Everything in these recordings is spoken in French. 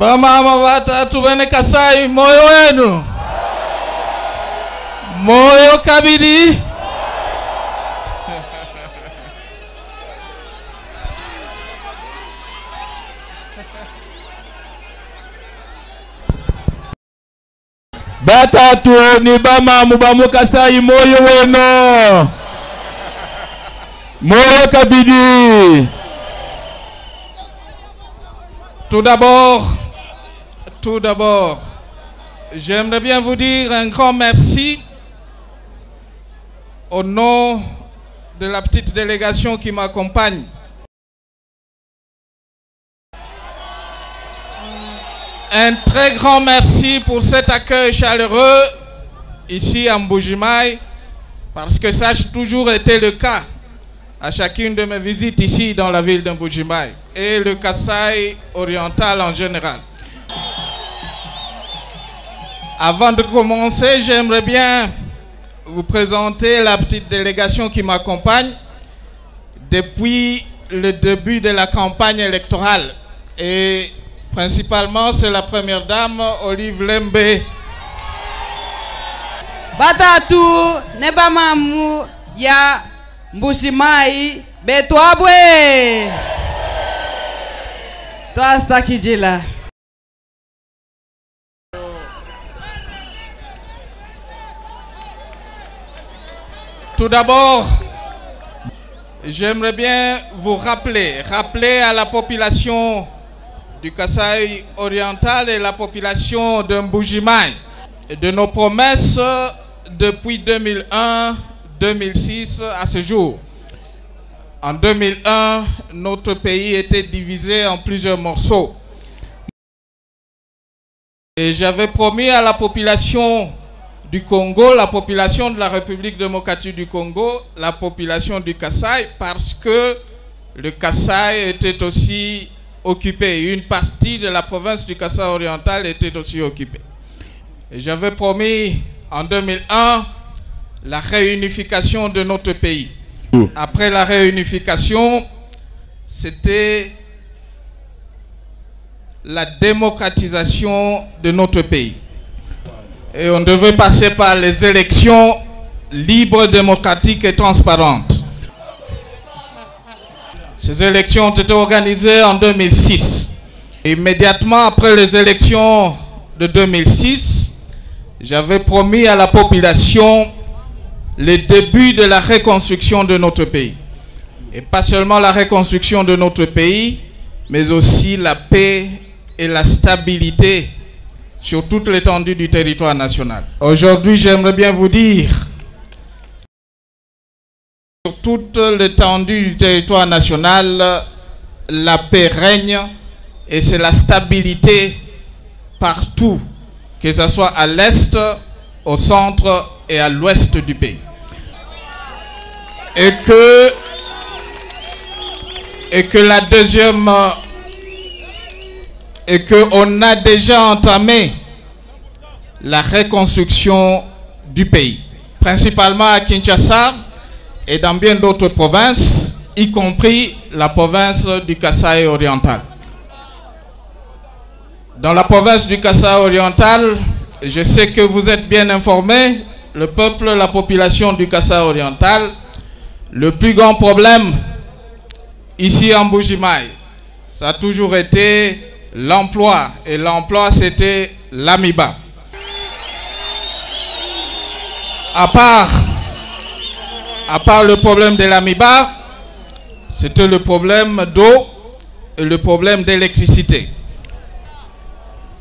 Bamama batatu bene Kasai, moyo wenu. Moyo kabiri. Batatu ni bamamu bamu Kasai, moyo wenu. Moyo kabiri. Tout d'abord, j'aimerais bien vous dire un grand merci au nom de la petite délégation qui m'accompagne. Un très grand merci pour cet accueil chaleureux ici à Mbuji-Mayi, parce que ça a toujours été le cas à chacune de mes visites ici dans la ville de Mbuji-Mayi et le Kasaï oriental en général. Avant de commencer, j'aimerais bien vous présenter la petite délégation qui m'accompagne depuis le début de la campagne électorale. Et principalement, c'est la première dame, Olive Lembe. Batatu nebamamu ya Mbuji-Mayi betwabwe. Toi Sakijila. Tout d'abord, j'aimerais bien vous rappeler à la population du Kasaï oriental et la population de Mbuji-Mayi de nos promesses depuis 2001-2006 à ce jour. En 2001, notre pays était divisé en plusieurs morceaux. Et j'avais promis à la population du Congo, la population de la République démocratique du Congo, la population du Kasaï, parce que le Kasaï était aussi occupé. Une partie de la province du Kasaï oriental était aussi occupée. Et j'avais promis en 2001 la réunification de notre pays. Après la réunification, c'était la démocratisation de notre pays. Et on devait passer par les élections libres, démocratiques et transparentes. Ces élections ont été organisées en 2006. Immédiatement après les élections de 2006, j'avais promis à la population le début de la reconstruction de notre pays. Et pas seulement la reconstruction de notre pays, mais aussi la paix et la stabilité sur toute l'étendue du territoire national. Aujourd'hui, j'aimerais bien vous dire, sur toute l'étendue du territoire national, la paix règne et c'est la stabilité partout, que ce soit à l'est, au centre et à l'ouest du pays. Et que la deuxième, et qu'on a déjà entamé la reconstruction du pays, principalement à Kinshasa et dans bien d'autres provinces, y compris la province du Kasaï oriental. Dans la province du Kasaï oriental, je sais que vous êtes bien informés, le peuple, la population du Kasaï oriental, le plus grand problème ici en Mbuji-Mayi, ça a toujours été l'emploi. Et l'emploi, c'était l'AMIBA. À part le problème de l'AMIBA, c'était le problème d'eau et le problème d'électricité.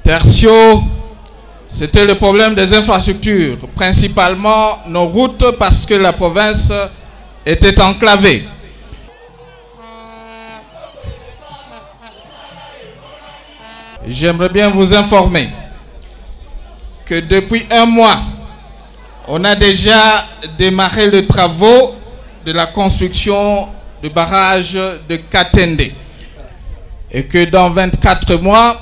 Tertio, c'était le problème des infrastructures, principalement nos routes, parce que la province était enclavée. J'aimerais bien vous informer que depuis un mois, on a déjà démarré les travaux de la construction du barrage de Katende. Et que dans 24 mois,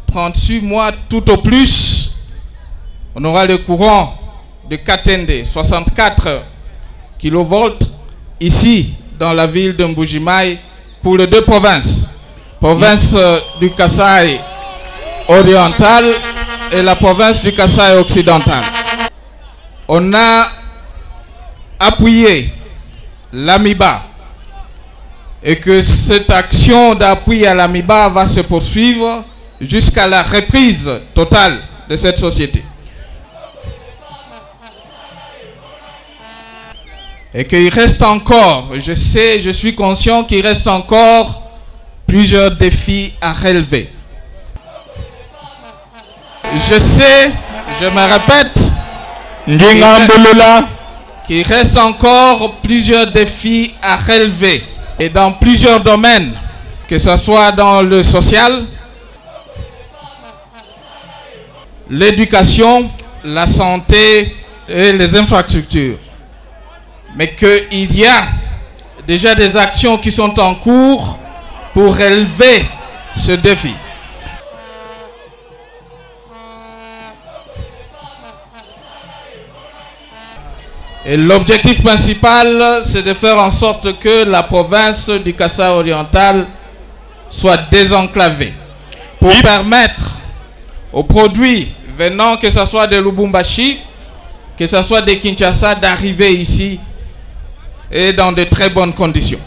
38 mois tout au plus, on aura le courant de Katende, 64 kV ici dans la ville de Mbuji-Mayi pour les deux provinces. Province du Kasaï oriental et la province du Kasaï occidental. On a appuyé l'AMIBA et que cette action d'appui à l'AMIBA va se poursuivre jusqu'à la reprise totale de cette société. Et qu'il reste encore, je suis conscient qu'il reste encore plusieurs défis à relever. Je sais, je me répète, qu'il reste encore plusieurs défis à relever. Et dans plusieurs domaines, que ce soit dans le social, l'éducation, la santé et les infrastructures. Mais qu'il y a déjà des actions qui sont en cours pour relever ce défi. Et l'objectif principal, c'est de faire en sorte que la province du Kasaï oriental soit désenclavée pour permettre aux produits venant, que ce soit de Lubumbashi, que ce soit de Kinshasa, d'arriver ici et dans de très bonnes conditions.